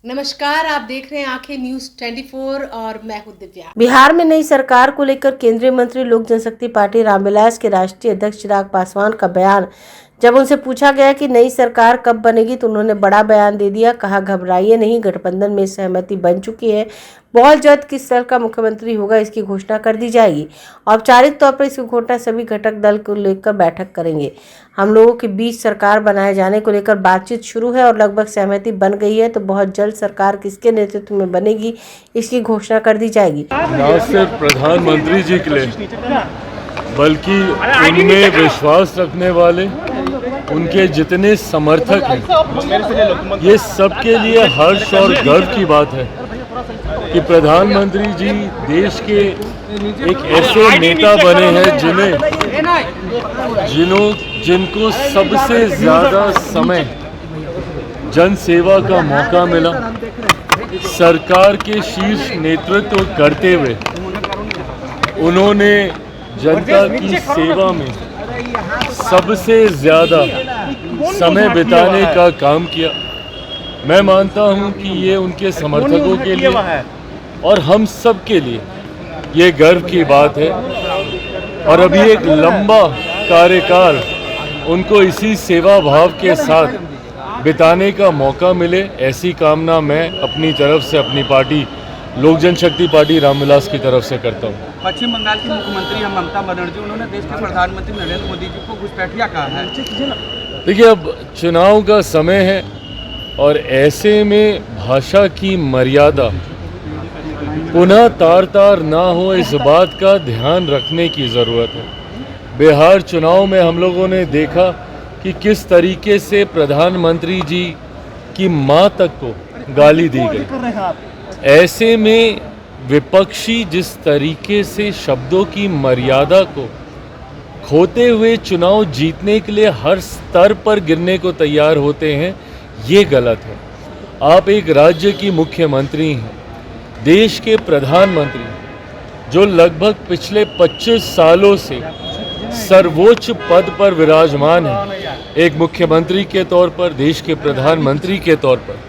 नमस्कार, आप देख रहे हैं आंखें न्यूज 24 और मैं हूं दिव्या। बिहार में नई सरकार को लेकर केंद्रीय मंत्री लोक जनशक्ति पार्टी रामविलास के राष्ट्रीय अध्यक्ष चिराग पासवान का बयान। जब उनसे पूछा गया कि नई सरकार कब बनेगी तो उन्होंने बड़ा बयान दे दिया। कहा, घबराइए नहीं, गठबंधन में सहमति बन चुकी है। बहुत जल्द किस दल का मुख्यमंत्री होगा इसकी घोषणा कर दी जाएगी। औपचारिक तौर पर इसकी घोषणा सभी घटक दल को लेकर बैठक करेंगे। हम लोगों के बीच सरकार बनाए जाने को लेकर बातचीत शुरू है और लगभग सहमति बन गई है। तो बहुत जल्द सरकार किसके नेतृत्व में बनेगी इसकी घोषणा कर दी जाएगी। न सिर्फ प्रधानमंत्री जी के लिए बल्कि उनमें विश्वास रखने वाले उनके जितने समर्थक हैं, ये सबके लिए हर्ष और गर्व की बात है कि प्रधानमंत्री जी देश के एक ऐसे नेता बने हैं जिनको सबसे ज्यादा समय जन सेवा का मौका मिला। सरकार के शीर्ष नेतृत्व करते हुए उन्होंने जनता की सेवा में सबसे ज़्यादा समय बिताने का काम किया। मैं मानता हूं कि ये उनके समर्थकों के लिए और हम सब के लिए ये गर्व की बात है। और अभी एक लंबा कार्यकाल उनको इसी सेवा भाव के साथ बिताने का मौका मिले, ऐसी कामना मैं अपनी तरफ से अपनी पार्टी लोक जनशक्ति पार्टी रामविलास की तरफ से करता हूँ। पश्चिम बंगाल की मुख्यमंत्री ममता बनर्जी, उन्होंने देश के प्रधानमंत्री नरेंद्र मोदी जी को घुसपैठिया कहा है। देखिए, अब चुनाव का समय है और ऐसे में भाषा की मर्यादा पुनः तार तार ना हो, इस बात का ध्यान रखने की ज़रूरत है। बिहार चुनाव में हम लोगों ने देखा कि किस तरीके से प्रधानमंत्री जी की मां तक को गाली दी गई। ऐसे में विपक्षी जिस तरीके से शब्दों की मर्यादा को खोते हुए चुनाव जीतने के लिए हर स्तर पर गिरने को तैयार होते हैं, ये गलत है। आप एक राज्य की मुख्यमंत्री हैं, देश के प्रधानमंत्री, जो लगभग पिछले 25 सालों से सर्वोच्च पद पर विराजमान है। एक मुख्यमंत्री के तौर पर, देश के प्रधानमंत्री के तौर पर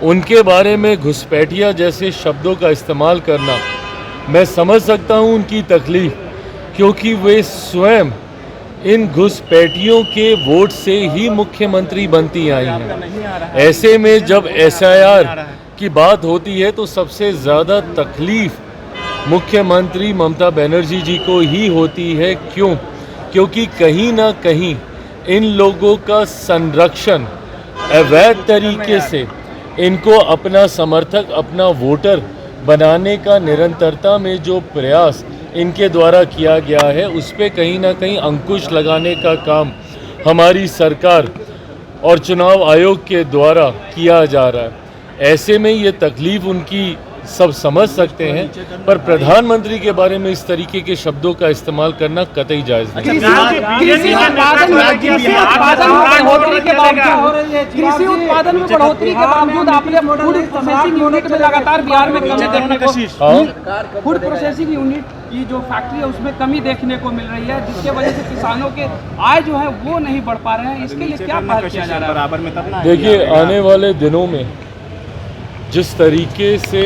उनके बारे में घुसपैठिया जैसे शब्दों का इस्तेमाल करना, मैं समझ सकता हूं उनकी तकलीफ, क्योंकि वे स्वयं इन घुसपैठियों के वोट से ही मुख्यमंत्री बनती आई हैं। ऐसे में जब SIR की बात होती है तो सबसे ज़्यादा तकलीफ मुख्यमंत्री ममता बनर्जी जी को ही होती है। क्यों? क्योंकि कहीं ना कहीं इन लोगों का संरक्षण अवैध तरीके से इनको अपना समर्थक, अपना वोटर बनाने का निरंतरता में जो प्रयास इनके द्वारा किया गया है, उस पे कहीं ना कहीं अंकुश लगाने का काम हमारी सरकार और चुनाव आयोग के द्वारा किया जा रहा है। ऐसे में ये तकलीफ उनकी सब समझ सकते हैं, पर प्रधानमंत्री के बारे में इस तरीके के शब्दों का इस्तेमाल करना कतई जायज़ नहीं। कृषि उत्पादन में बढ़ोतरी के बावजूद आपने फूड प्रोसेसिंग यूनिट में लगातार बिहार में कमी देखने को, फूड प्रोसेसिंग यूनिट की जो फैक्ट्री है उसमें कमी देखने को मिल रही है, जिसके वजह से किसानों के आय जो है वो नहीं बढ़ पा रहे हैं। इसके लिए क्या पहल किया जा रहा है? देखिए, आने वाले दिनों में जिस तरीके से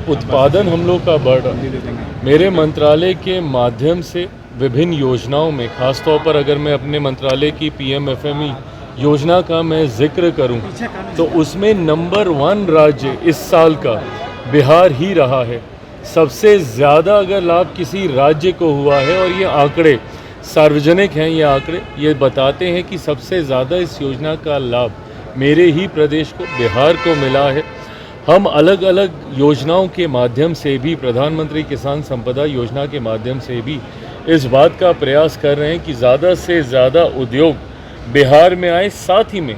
उत्पादन हम लोग का बढ़ रहा है, मेरे मंत्रालय के माध्यम से विभिन्न योजनाओं में, खासतौर पर अगर मैं अपने मंत्रालय की PMFME योजना का मैं जिक्र करूं, तो उसमें नंबर 1 राज्य इस साल का बिहार ही रहा है। सबसे ज़्यादा अगर लाभ किसी राज्य को हुआ है, और ये आंकड़े सार्वजनिक हैं, ये आंकड़े ये बताते हैं कि सबसे ज़्यादा इस योजना का लाभ मेरे ही प्रदेश को, बिहार को मिला है। हम अलग अलग योजनाओं के माध्यम से भी, प्रधानमंत्री किसान संपदा योजना के माध्यम से भी इस बात का प्रयास कर रहे हैं कि ज़्यादा से ज़्यादा उद्योग बिहार में आए। साथ ही में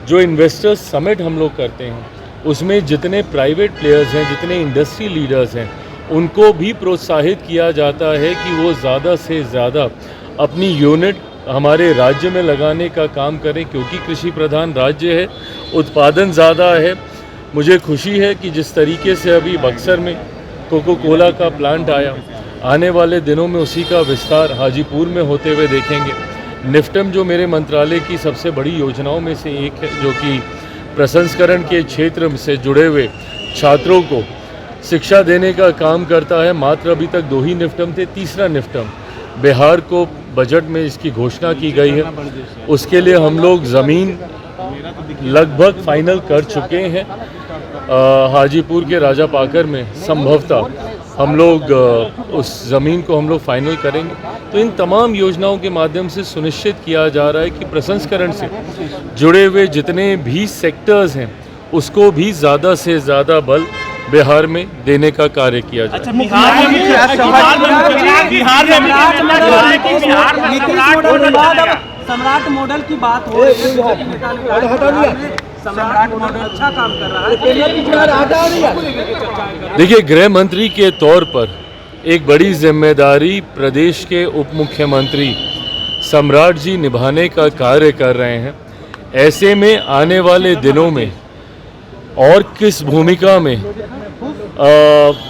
जो इन्वेस्टर्स समिट हम लोग करते हैं, उसमें जितने प्राइवेट प्लेयर्स हैं, जितने इंडस्ट्री लीडर्स हैं, उनको भी प्रोत्साहित किया जाता है कि वो ज़्यादा से ज़्यादा अपनी यूनिट हमारे राज्य में लगाने का काम करें, क्योंकि कृषि प्रधान राज्य है, उत्पादन ज़्यादा है। मुझे खुशी है कि जिस तरीके से अभी बक्सर में कोको कोला का प्लांट आया, आने वाले दिनों में उसी का विस्तार हाजीपुर में होते हुए देखेंगे। निफ्टम जो मेरे मंत्रालय की सबसे बड़ी योजनाओं में से एक है, जो कि प्रसंस्करण के क्षेत्र से जुड़े हुए छात्रों को शिक्षा देने का काम करता है। मात्र अभी तक 2 ही निफ्टम थे, तीसरा निफ्टम बिहार को बजट में इसकी घोषणा की गई है। उसके लिए हम लोग ज़मीन लगभग फाइनल कर चुके हैं। हाजीपुर के राजा पाकर में संभवतः हम लोग उस ज़मीन को हम लोग फाइनल करेंगे। तो इन तमाम योजनाओं के माध्यम से सुनिश्चित किया जा रहा है कि प्रसंस्करण से जुड़े हुए जितने भी सेक्टर्स हैं उसको भी ज़्यादा से ज़्यादा बल बिहार में देने का कार्य किया जाए। अच्छा, सम्राट मॉडल की बात हो रही है, सम्राट मॉडल अच्छा काम कर रहा है। देखिए, गृह मंत्री के तौर पर एक बड़ी जिम्मेदारी प्रदेश के उप मुख्यमंत्री सम्राट जी निभाने का कार्य कर रहे हैं। ऐसे में आने वाले दिनों में और किस भूमिका में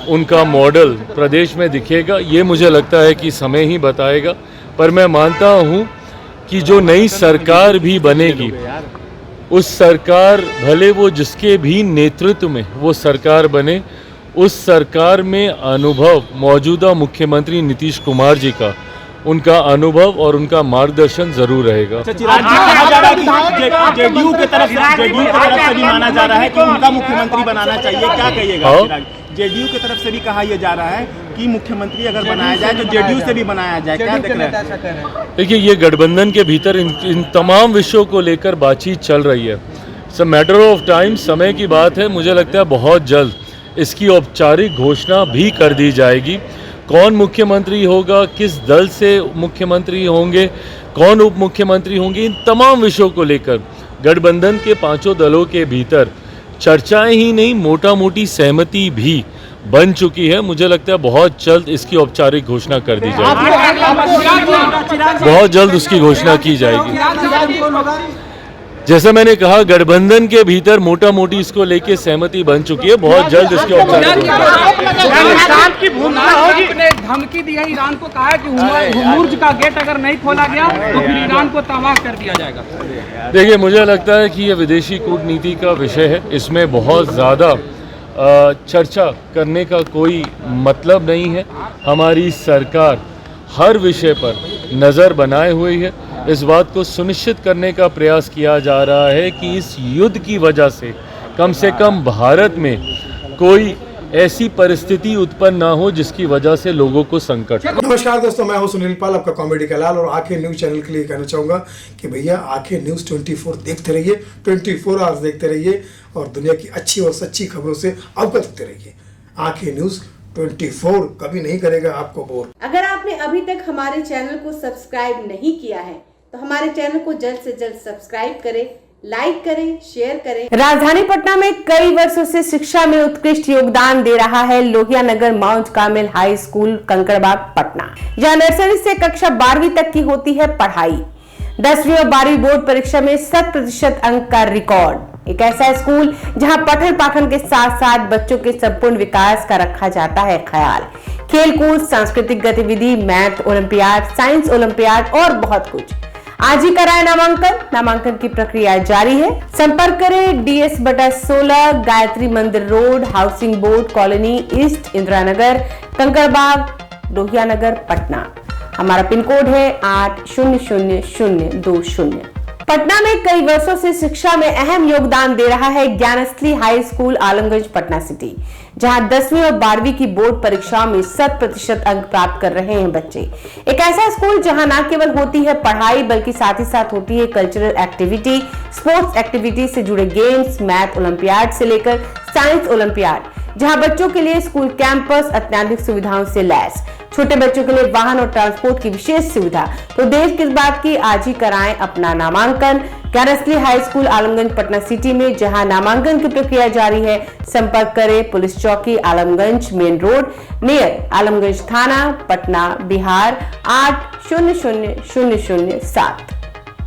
उनका मॉडल प्रदेश में दिखेगा, ये मुझे लगता है कि समय ही बताएगा। पर मैं मानता हूँ कि जो नई सरकार भी बनेगी, उस सरकार भले वो जिसके भी नेतृत्व में वो सरकार बने, उस सरकार में अनुभव मौजूदा मुख्यमंत्री नीतीश कुमार जी का, उनका अनुभव और उनका मार्गदर्शन जरूर रहेगा। जेडीयू की तरफ से भी माना जा रहा है कि उनका मुख्यमंत्री बनाना चाहिए, क्या कहिएगा? जेडीयू की तरफ से भी कहा यह जा रहा है कि मुख्यमंत्री अगर बनाया जाए तो जेडीयू से भी बनाया जाए, क्या देख रहे हैं? देखिए, ये गठबंधन के भीतर इन तमाम विषयों को लेकर बातचीत चल रही है। It's a matter of time, समय की बात है। मुझे लगता है बहुत जल्द इसकी औपचारिक घोषणा भी कर दी जाएगी। कौन मुख्यमंत्री होगा, किस दल से मुख्यमंत्री होंगे, कौन उप मुख्यमंत्री होंगे, इन तमाम विषयों को लेकर गठबंधन के 5 दलों के भीतर चर्चाएं ही नहीं, मोटा मोटी सहमति भी बन चुकी है। मुझे लगता है बहुत जल्द इसकी औपचारिक घोषणा कर दी जाएगी, बहुत जल्द उसकी घोषणा की जाएगी। जैसा मैंने कहा, गठबंधन के भीतर मोटा मोटी इसको लेके सहमति बन चुकी है, बहुत जल्द इसकी औपचारिक घोषणा। धमकी दी है, ईरान को कहा है कि हुर्मुज का गेट अगर नहीं खोला गया तो फिर ईरान को तबाह कर दिया जाएगा। देखिए, मुझे लगता है कि ये विदेशी कूटनीति का विषय है, इसमें बहुत ज़्यादा चर्चा करने का कोई मतलब नहीं है। हमारी सरकार हर विषय पर नज़र बनाए हुई है। इस बात को सुनिश्चित करने का प्रयास किया जा रहा है कि इस युद्ध की वजह से कम भारत में कोई ऐसी परिस्थिति उत्पन्न ना हो जिसकी वजह से लोगों को संकट। नमस्कार दोस्तों, मैं हूं सुनील पाल, आपका कॉमेडी का लाल, और आंखें न्यूज चैनल के लिए कहना चाहूंगा कि भैया आंखें न्यूज 24 देखते रहिए, 24 आवर्स देखते रहिए और दुनिया की अच्छी और सच्ची खबरों से अवगत होते रहिए। आंखें न्यूज 24 कभी नहीं करेगा आपको बोर। अगर आपने अभी तक हमारे चैनल को सब्सक्राइब नहीं किया है तो हमारे चैनल को जल्द से जल्द सब्सक्राइब करें, लाइक करें, शेयर करें। राजधानी पटना में कई वर्षों से शिक्षा में उत्कृष्ट योगदान दे रहा है Lohia Nagar Mount Carmel high school Kankarbagh Patna, जहां नर्सरी से कक्षा 12वीं तक की होती है पढ़ाई। 10वीं और 12वीं बोर्ड परीक्षा में 100% अंक का रिकॉर्ड। एक ऐसा स्कूल जहां पठन पाठन के साथ साथ बच्चों के संपूर्ण विकास का रखा जाता है ख्याल। खेलकूद, सांस्कृतिक गतिविधि, मैथ ओलंपियाड, साइंस ओलंपियाड और बहुत कुछ। आज ही कराए नामांकन की प्रक्रिया जारी है। संपर्क करें DS/16 Gayatri Mandir road, housing board colony east, Indira Nagar, Kankarbagh, Lohia Nagar, Patna. हमारा पिन कोड है 800020। पटना में कई वर्षों से शिक्षा में अहम योगदान दे रहा है Gyansthali high school Alamganj Patna city, जहां 10वीं और 12वीं की बोर्ड परीक्षाओं में 100% अंक प्राप्त कर रहे हैं बच्चे। एक ऐसा स्कूल जहां न केवल होती है पढ़ाई बल्कि साथ ही साथ होती है कल्चरल एक्टिविटी, स्पोर्ट्स एक्टिविटी से जुड़े गेम्स, मैथ ओलंपियाड से लेकर साइंस ओलंपियाड, जहां बच्चों के लिए स्कूल कैंपस अत्याधुनिक सुविधाओं से लैस, छोटे बच्चों के लिए वाहन और ट्रांसपोर्ट की विशेष सुविधा। तो देर किस बात की, आज ही कराएं अपना नामांकन Gyansthali high school Alamganj Patna city में, जहां नामांकन की प्रक्रिया जारी है। संपर्क करें पुलिस चौकी Alamganj main road near Alamganj थाना, पटना, बिहार 800007।